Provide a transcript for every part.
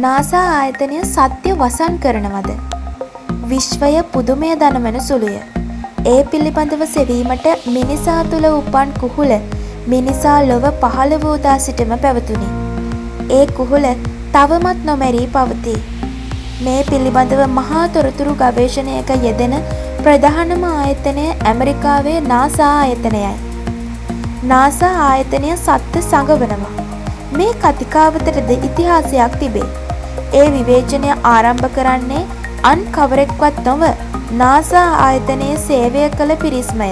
NASA ආයතනය සත්‍ය වසන් කරනවද? විශ්වය පුදුමය දනවන සුළුය. ඒ පිළිබඳව සෙවීමට මිනිසා තුළ උපන් කුහුල මිනිසා ලොව පහළ වූ දා සිටම පැවතුණි. ඒ කුහුල තවමත් නොමැරී පවතී. මේ පිළිබඳව මහා තොරතුරු ගවේෂණයක යෙදෙන ප්‍රධානම ආයතනය ඇමරිකාවේ නාසා ආයතනයයි. නාසා ආයතනය සත්‍ය සඟවනවා. මේ කතිකාවතටද ඉතිහාසයක් තිබේ. ඒ විවේචනය ආරම්භ කරන්නේ අන් කවරෙක්වත් නොව නාසා ආයතනයේ සේවය කළ පිරිස්මය.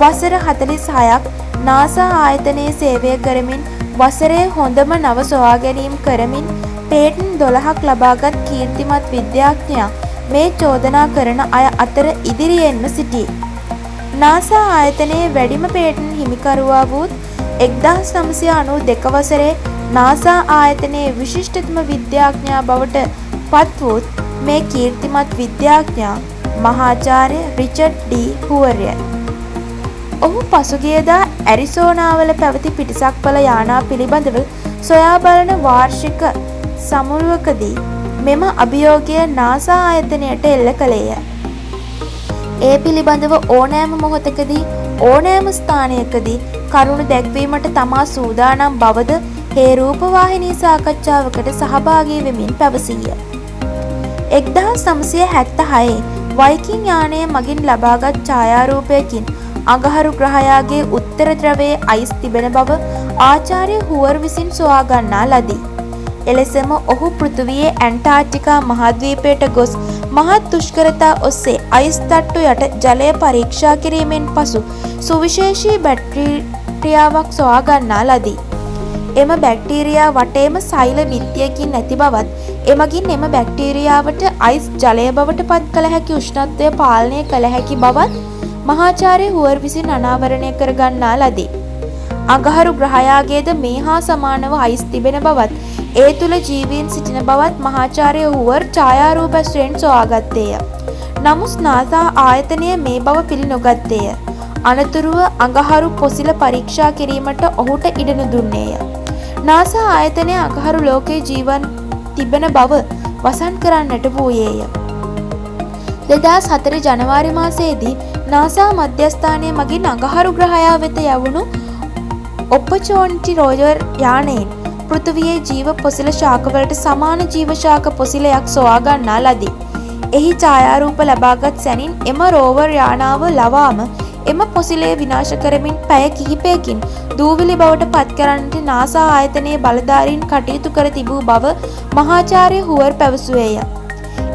වසර 46ක් නාසා ආයතනයේ සේවය කරමින් වසරේ හොඳම නව සොයා ගැනීම් කරමින් පේටන් 12ක් ලබාගත් කීර්තිමත් විද්‍යාඥයා මේ චෝදනා කරන අය අතර ඉදිරියෙන්ම සිටී. නාසා ආයතනයේ වැඩිම පේටන් හිමිකරුවා වූත් 1992 වසරේ නාසා ආයතනයේ විශිෂ්ටතම විද්‍යාඥයා බවට පත් වූත් මේ කීර්තිමත් විද්‍යාඥයා මහාචාර්ය රිචඩ් ඩී හුවර්ය. ඔහු පසුගියදා ඇරිසෝනාවල පැවති පිටසක්වල යානා පිළිබඳව සොයා බලන වාර්ෂික සමුළුවකදී මෙම අභියෝගය නාසා ආයතනයට එල්ල කළේය. ඒ පිළිබඳව ඕනෑම මොහොතකදී ඕනෑම ස්ථානයකදී කරුණු දැක්වීමට තමා සූදානම් බවද හේ රූපවාහිනී සාකච්ඡාවකට සහභාගී වෙමින් පැවසීය. 1976 වයිකින් යානය මගින් ලබාගත් ඡායාරූපයකින් අඟහරු ග්‍රහයාගේ උත්තර ද්‍රවයේ අයිස් තිබෙන බව ආචාර්ය හුවර් විසින් සොයා ගන්නා ලදී. එලෙසම ඔහු පෘථිවියේ ඇන්ටාර්ක්ටිකා මහද්වීපයට ගොස් මහත් දුෂ්කරතා ඔස්සේ අයිස් තට්ටු යට ජලය පරීක්ෂා කිරීමෙන් පසු සුවිශේෂී බැක්ටීරියාවක් සොයා ගන්නා ලදී. එම බැක්ටීරියා වටේම සෛල විත්තියකින් නැති බවත් එමගින් එම බැක්ටීරියාවට අයිස් ජලය බවට පත් කළ හැකි උෂ්ණත්වය පාලනය කළ හැකි බවත් මහාචාර්ය හුවර් විසින් අනාවරණය කර ගන්නා ලදී. අඟහරු ග්‍රහයාගේද මේ හා සමානව අයිස් තිබෙන බවත් ඒ තුළ ජීවීන් සිටින බවත් මහාචාර්ය හුවර් ඡායාරූප ඇසුරෙන් සොයාගත්තේය. නමුත් නාසා ආයතනය මේ බව පිළි නොගත්තේය. අනතුරුව අඟහරු පොසිල පරීක්ෂා කිරීමට ඔහුට ඉඩ නොදුන්නේය. නාසා ආයතනය අඟහරු ලෝකයේ ජීවන් තිබෙන බව වසන් කරන්නට වූයේය. 2004 ජනවාරි මාසයේදී නාසා මධ්‍යස්ථානය මගින් අඟහරු ග්‍රහයා වෙත යවුණු ඔපචෝනිටි රෝවර් යානයෙන් පෘථිවියේ ජීව පොසිල ශාකවලට සමාන ජීව ශාක පොසිලයක් සොයා ගන්නා ලදී. එහි ඡායාරූප ලබාගත් සැනින් එම රෝවර් යානාව ලවාම එම පොසිලය විනාශ කරමින් පැය කිහිපයකින් දූවිලි බවට පත් කරන්නට නාසා ආයතනයේ බලධාරීන් කටයුතු කර තිබූ බව මහාචාර්ය හුවර් පැවසුවේය.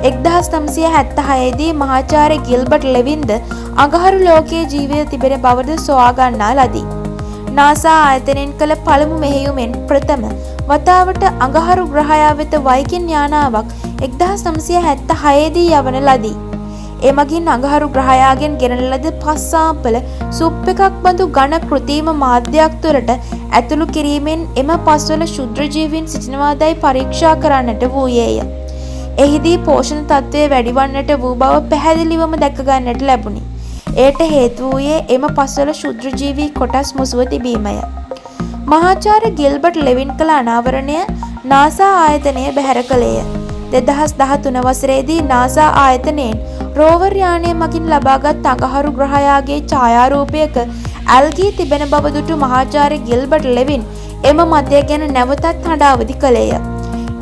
1976 දී මහාචාර්ය ගිල්බර්ට් ලෙවින්ද අඟහරු ලෝකයේ ජීවය තිබෙන බවද සොයා ගන්නා ලදී. නාසා ආයතනයෙන් කළ පළමු මෙහෙයුමෙන් ප්‍රථම වතාවට අඟහරු ග්‍රහයා වෙත වයිකින් යානාවක් 1976 දී යවන ලදී. එමගින් අඟහරු ග්‍රහයාගෙන් ගෙනන ලද පස් සාම්පල සුප් එකක් බඳු ඝන කෘත්‍රිම මාධ්‍යයක් තුළට ඇතුළු කිරීමෙන් එම පස්වල ක්ෂුද්‍ර ජීවීන් සිටිනවාදයි පරීක්ෂා කරන්නට වූයේය. එහිදී පෝෂණ තත්ත්වය වැඩිවන්නට වූ බව පැහැදිලිවම දැක ගන්නට ලැබුණි. එයට හේතු වූයේ එම පස්වල ක්ෂුද්‍ර ජීවී කොටස් මුසුව තිබීමය. මහාචාර්ය ගිල්බර්ට් ලෙවින් කළ අනාවරණය නාසා ආයතනය බැහැර කළේය. 2013 වසරේදී නාසා ආයතනයෙන් රෝවර් යානය මගින් ලබාගත් අඟහරු ග්‍රහයාගේ ඡායාරූපයක ඇල්ගී තිබෙන බව දුටු මහාචාර්ය ගිල්බර්ට් ලෙවින් එම මතය ගැන නැවතත් හඬ අවදි කළේය.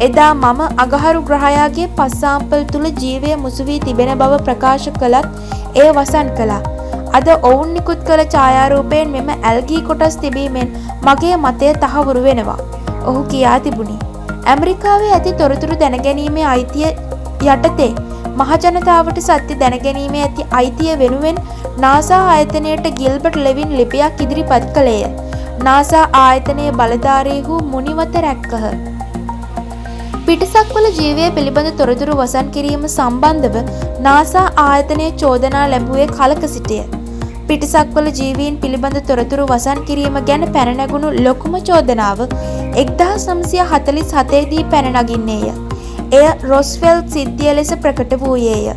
එදා මම අඟහරු ග්‍රහයාගේ පස් සාම්පල් තුල ජීවය මුසු වී තිබෙන බව ප්‍රකාශ කළත් එය වසන් කළා. අද ඔවුන් නිකුත් කළ ඡායාරූපයෙන් මෙම ඇල්ගී කොටස් තිබීමෙන් මගේ මතය තහවුරු වෙනවා. ඔහු කියා තිබුණි. ඇමරිකාවේ ඇති තොරතුරු දැනගැනීමේ අයිතිය යටතේ මහජනතාවට සත්‍ය දැනගැනීමේ ඇති අයිතිය වෙනුවෙන් නාසා ආයතනයට ගිල්බර්ට් ලෙවින් ලිපියක් ඉදිරිපත් කළේය. නාසා ආයතනයේ බලධාරීහු මුනිවත රැක්කහ. පිටසක්වල ජීවය පිළිබඳ තොරතුරු වසන් කිරීම සම්බන්ධව නාසා ආයතනයේ චෝදනා ලැබුවේ කලක සිටය. පිටසක්වල ජීවීන් පිළිබඳ තොරතුරු වසන් කිරීම ගැන පැන නැගුණු ලොකුම චෝදනාව 1947 දී පැන නගින්නේය. එය රොස්වෙල්ට් සිද්ධිය ලෙස ප්‍රකට වූයේය.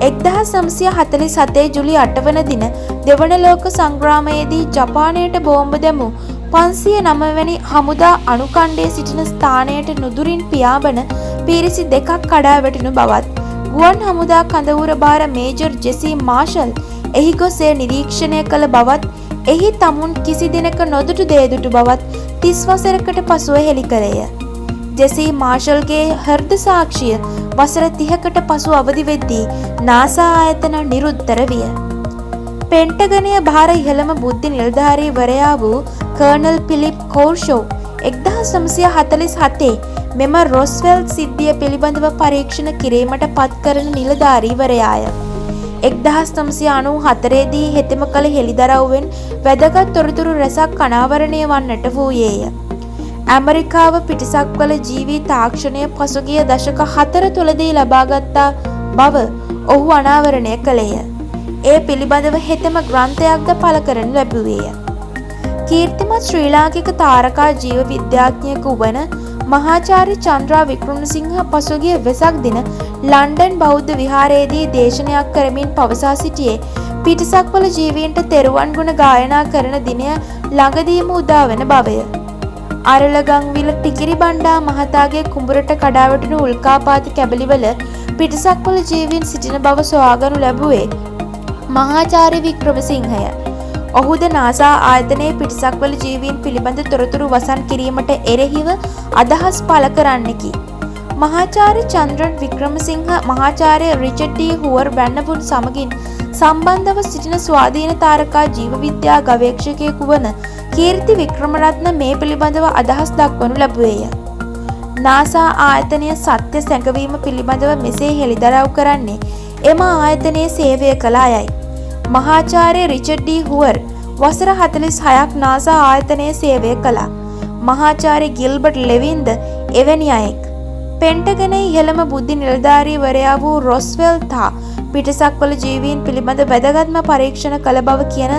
1947 ජුලි 8 වන දින දෙවන ලෝක සංග්‍රාමයේදී ජපානයට බෝම්බ දැමූ 509 වැනි හමුදා අනුකණ්ඩයේ සිටින ස්ථානයට නුදුරින් පියාඹන පිරිසි දෙකක් කඩා වැටුණු බවත්, ගුවන් හමුදා කඳවුර භාර මේජර් ජෙසී මාෂල් එහි ගොස් එය නිරීක්ෂණය කළ බවත්, එහි තමුන් කිසි දිනක නොදුටු දේ දුටු බවත් 30 වසරකට පසුව හෙළි කළේය. ජෙසී මාෂල්ගේ හෘද සාක්ෂිය වසර 30කට පසු අවදි වෙද්දී නාසා ආයතන නිරුත්තර විය. පෙන්ටගනය භාර ඉහළම බුද්ධි නිලධාරීවරයා වූ කර්නල් පිලිප් කෝර්ෂෝ 1947 මෙම රොස්වෙල් සිද්ධිය පිළිබඳව පරීක්ෂණ කිරීමට පත් කරන නිලධාරීවරයාය. 1994 දී හෙතෙම කළ හෙළිදරව්වෙන් වැදගත් තොරතුරු රැසක් අනාවරණය වන්නට වූයේය. ඇමරිකාව පිටසක්වල ජීවී තාක්ෂණය පසුගිය දශක 4 තුළදී ලබාගත්තා බව ඔහු අනාවරණය කළේය. ඒ පිළිබඳව හෙතෙම ග්‍රන්ථයක්ද පළ කරනු ලැබුවේය. කීර්තිමත් ශ්‍රී ලාංකික තාරකා ජීව විද්‍යාඥයෙකු වන මහාචාර්ය චන්ද්‍රා වික්‍රමසිංහ පසුගිය වෙසක් දින ලන්ඩන් බෞද්ධ විහාරයේදී දේශනයක් කරමින් පවසා සිටියේ පිටසක්වල ජීවීන්ට තෙරුවන් ගුණ ගායනා කරන දිනය ළඟදීම උදා වන බවය. අරලගංවිල ටිකිරි බණ්ඩා මහතාගේ කුඹුරට කඩා වැටුණු උල්කාපාත කැබලිවල පිටසක්වල ජීවීන් සිටින බව සොයාගනු ලැබුවේ මහාචාර්ය වික්‍රමසිංහය. ඔහුද නාසා ආයතනයේ පිටසක්වල ජීවීන් පිළිබඳ තොරතුරු වසන් කිරීමට එරෙහිව අදහස් පළ කරන්නෙකි. මහාචාර්ය චන්ද්‍රන් වික්‍රමසිංහ මහාචාර්ය රිචඩ් ඩී හුවර් බැන්නපුන් සමගින් සම්බන්ධව සිටින ස්වාධීන තාරකා ජීව විද්‍යා ගවේෂකයෙකු වන කීර්ති වික්‍රමරත්න මේ පිළිබඳව අදහස් දක්වනු ලැබුවේය. නාසා ආයතනය සත්‍ය සැඟවීම පිළිබඳව මෙසේ හෙළිදරව් කරන්නේ එම ආයතනයේ සේවය කළ අයයි. මහාචාර්ය රිචඩ් ඩී හුවර් වසර 46ක් නාසා ආයතනයේ සේවය කළා. මහාචාර්ය ගිල්බර්ට් ලෙවින්ද එවැනි අයෙක්. පෙන්ටගනයේ ඉහළම බුද්ධි නිලධාරීවරයා වූ රොස්වෙල් තා පිටසක්වල ජීවීන් පිළිබඳ වැදගත්ම පරීක්ෂණ කළ බව කියන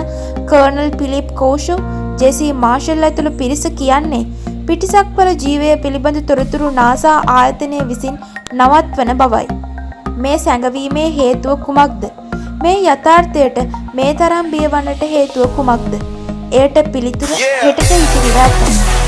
කර්නල් පිලිප් කෝෂෝ, ජෙසී මාෂල් ඇතුළු පිරිස කියන්නේ පිටසක්වල ජීවය පිළිබඳ තොරතුරු නාසා ආයතනය විසින් නවත්වන බවයි. මේ සැඟවීමේ හේතුව කුමක්ද? මේ යථාර්ථයට මේ තරම් බියවන්නට හේතුව කුමක්ද? එයට පිළිතුර හෙටට ඉතිරිව ඇත.